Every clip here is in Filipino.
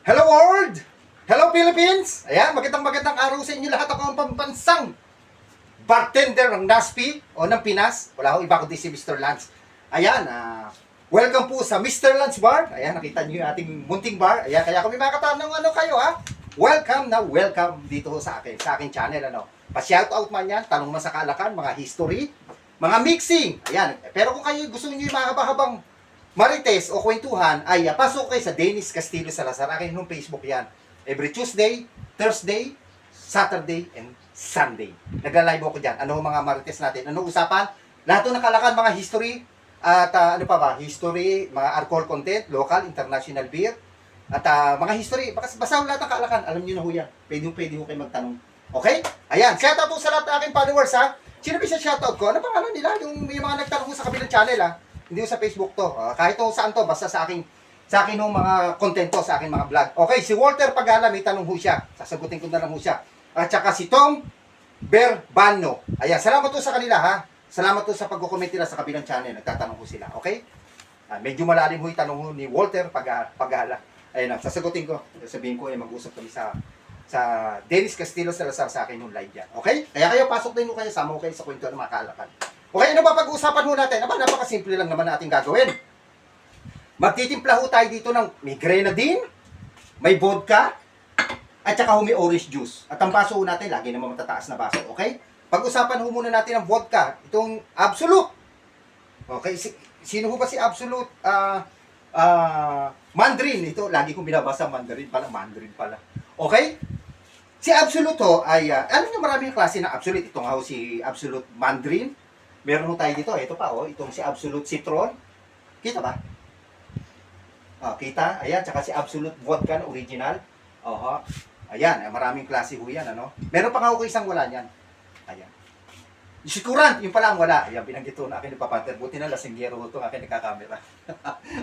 Hello world! Hello Philippines! Ayan, magandang araw sa inyo lahat. Ako ang pambansang bartender ng NASPI o ng Pinas. Wala ko iba kundi si Mr. Lance. Ayan, welcome po sa Mr. Lance Bar. Ayan, nakita niyo yung ating munting bar. Ayan, kaya kung may makatanong kayo welcome dito sa aking channel. Pa-shoutout man yan, tanong man sa Kalakan, mga history, mga mixing. Ayan, pero kung kayo gusto niyo yung mahaba-habang marites o kwentuhan, ay pasok kayo sa Dennis Castillo Salazar. Akin yung Facebook yan. Every Tuesday, Thursday, Saturday, and Sunday. Nagla-live ako dyan. Ano mga marites natin? Ano usapan? Lahat ng nakalakan, mga history, at history, mga alcohol content, local, international beer, at mga history. Basta lahat ng kalakan, alam nyo na ho yan. Pwede ho kayo magtanong. Okay? Ayan, shoutout po sa lahat ng aking followers ha. Sino ba siya shoutout ko? Ano pangalan nila? Yung mga nagtanong sa kabilang channel ha. Hindi ko sa Facebook to. Kahit saan to, basta sa akin ng mga content to, sa aking mga vlog. Okay, si Walter Pagala, may tanong ho siya. Sasagutin ko na lang ho siya. At saka si Tom Berbano. Ayan, salamat to sa kanila ha. Salamat to sa pag-comment nila sa kabilang channel. Nagtatanong ho sila, okay? Medyo malalim ho yung tanong ho ni Walter Pagala. Ayan, sasagutin ko. Sabihin ko, mag-usap kami sa Dennis Castillo Salazar sa akin yung live yan. Okay? Kaya kayo, pasok din ho kayo, sama ho kayo sa kwento ng mga kaalakan. Okay, ano ba pag-uusapan ho natin? Napakasimple lang naman natin gagawin. Magtitimpla ho tayo dito ng may grenadine, may vodka, at saka may orange juice. At ang baso ho natin, lagi naman matataas na baso. Okay? Pag-usapan ho muna natin ang vodka. Itong Absolute. Okay, sino ho ba si Absolute? Mandarin. Ito, lagi kong binabasa Mandarin pala. Okay? Si Absolute ho ay, alam niyo maraming klase ng Absolute. Ito nga ho si Absolute Mandarin. Meron ho tayo dito, ito pa itong si Absolute Citron. Kita ba? Kita, ayan, tsaka si Absolute Vodka na original. Ayan, maraming klase ho yan, Meron pa nga ho isang wala niyan. Ayan. Si Kurant, yung pala ang wala. Ayan, binanggit ho na akin ni Papanter. Buti na lasinggero ho ito, akin nagkakamera.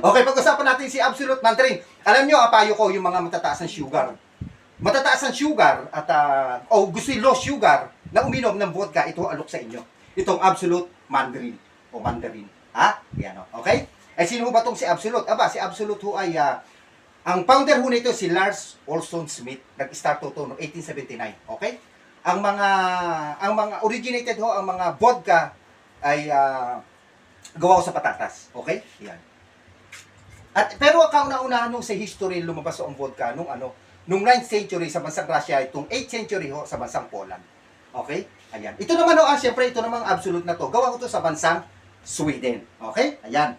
Okay, pag-usapan natin si Absolute Mandarin. Alam nyo, payo ko yung mga matataas ng sugar. Matataas ang sugar at gusto yung low sugar na uminom ng vodka, ito alok sa inyo. Itong Absolute Mandarin o Mandarin. Yan okay? Sino ba itong si Absolute? Si Absolute ho ay, ang founder ho nito si Lars Olson Smith. Nag-start to noong 1879. Okay? Ang mga originated ho, ang mga vodka ay gawa sa patatas. Okay? Yan. Pero kauna-unahan nung sa history lumabas ang vodka nung 9th century sa bansang Russia, itong 8th century ho sa bansang Poland. Okay? Ayan. Ito naman siyempre, ito namang Absolute na to. Gawa ko to sa bansang Sweden. Okay? Ayan.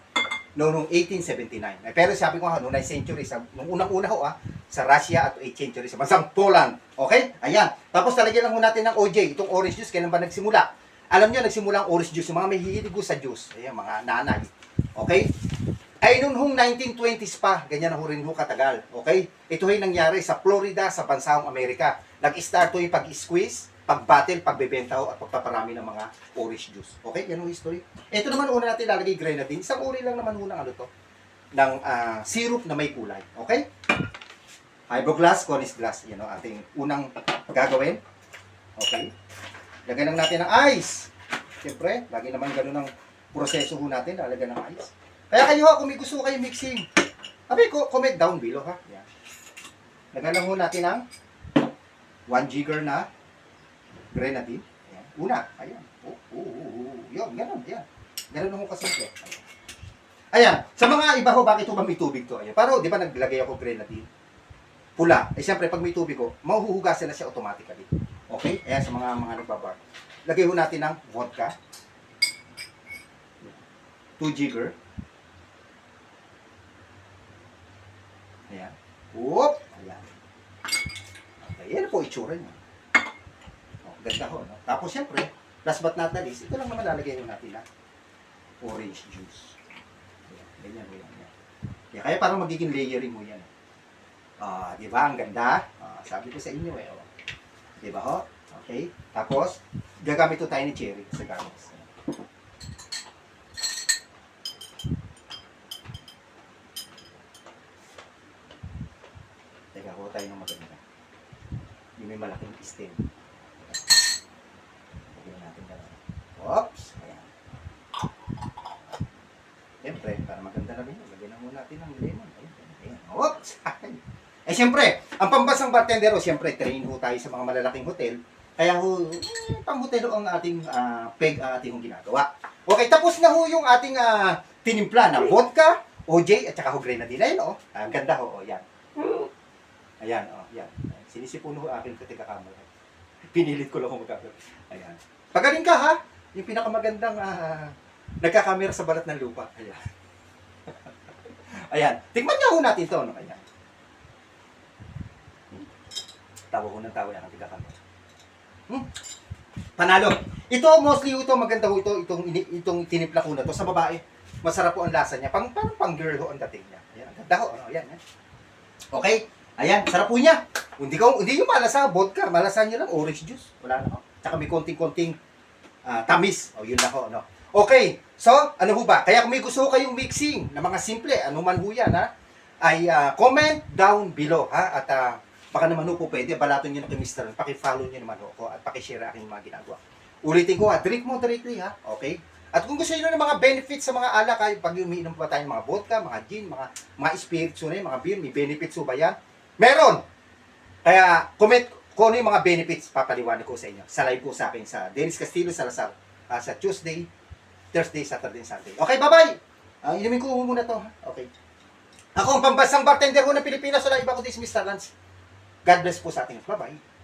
Noong 1879. Pero sabi ko noong 9th century, nung unang-una sa Russia at 8th century sa bansang Poland. Okay? Ayan. Tapos talagyan lang ho natin ng OJ. Itong orange juice, kailan ba nagsimula? Alam nyo, nagsimula ang orange juice. Yung mga may hihilig sa juice. Ayan, mga nanay. Okay? Ay noong 1920s pa, ganyan na ho rin ho katagal. Okay? Ito ay nangyari sa Florida, sa bansang Amerika. Nag-start yung pag-squeeze, pag-battle, pagbebenta at pagpaparami ng mga orange juice. Okay? Yan ang history. Ito naman una natin lalagay grenadine. Isang uri lang naman ng ng syrup na may kulay. Okay? Hyboglass, Cornish glass. Yan ang ating unang gagawin. Okay? Lagyan lang natin ng ice. Siyempre, lagi naman ganun ang proseso ho natin, lalagyan ng ice. Kaya kayo kung may gusto kayo mixing, comment down below ha. Yan. Lagyan lang ho natin ng 1 jigger na grenadine. Ayan. Una, ayan. Yun, ganun, ayan. Ganun ho kasimple. Ayan. Sa mga iba ho, bakit ho ba may tubig to? Ayan. Pero, di ba naglagay ako grenadine? Pula. Siyempre, pag may tubig ho, mahuhugasan na siya automatically. Okay? Ayan, sa mga nagbabar. Lagay ho natin ng vodka. 2 jigger. Ayan. Whoop! Ayan. Okay, yan po itsura niya. Ganda ho, no? Tapos siyempre, last but not the least, ito lang naman lalagay natin na orange juice. Ayan, ganyan. Kaya parang magiging layering mo yan. Di ba? Ang ganda. Sabi ko sa inyo Di ba ho? Okay. Tapos, gagamit ito tayo ni cherry sa garnish. Teka, kuha tayo ng maganda. Yung may malaking stem. Oops! Ayan. Siyempre, para maganda na rin, lagyan na muna natin ng lemon. Ayan. Oops! Eh, siyempre, ang pambansang bartender, o siyempre, train ho tayo sa mga malalaking hotel. Kaya ho, pang-hotel ho ang ating peg ang ating ginagawa. Okay, tapos na ho yung ating tinimpla na vodka, OJ, at saka ho grenadine. Ayun, oh. Ang ganda ho, oh, yan. Ayan, oh, yan. Sinisipon ho aking katika-camera. Pinilit ko lang kung magkakaroon. Ayan. Pagaling ka, ha? Yung pinakamagandang nagkakamera sa balat ng lupa. Ayan. Ayan. Tikman niya ho natin to, no? Ayan. Tawa ko ng tawa yan ang tigakakamera. Panalo. Ito, mostly ito, maganda ho ito, itong tinimpla ko na to sa babae. Masarap po ang lasa niya. Parang pang girl ho ang dating niya. Ayan, ang ganda ho. Ano, ayan, ayan. Okay? Ayan, sarap po niya. Hindi yung malasa, vodka. Malasa niyo lang, orange juice. Wala na ho. Tsaka may konting-konting tamis. O, yun lang ho. No? Okay. So, ano ho ba? Kaya kung may gusto ho kayong mixing na mga simple, ano man ho yan, ha? Ay comment down below, ha? At baka naman ho po pwede, balaton nyo na kay Mr. Paki-follow nyo naman ho ako at paki-share aking mga ginagawa. Ulitin ko drink moderately, ha? Okay? At kung gusto niyo ng mga benefits sa mga alak, ay pag umiinom pa tayo ng mga vodka, mga gin, mga spirits na mga beer, may benefits ho ba yan? Meron! Kaya comment kung ano yung mga benefits, papaliwanag ko sa inyo. Sa live ko sa akin sa Dennis Castillo Salazar sa Tuesday, Thursday, Saturday, Sunday. Okay, bye-bye! Inumin ko muna to, ha? Okay. Ako ang pambansang bartender ho ng Pilipinas, wala iba kundi si Mr. Lance. God bless po sa ating. Bye-bye.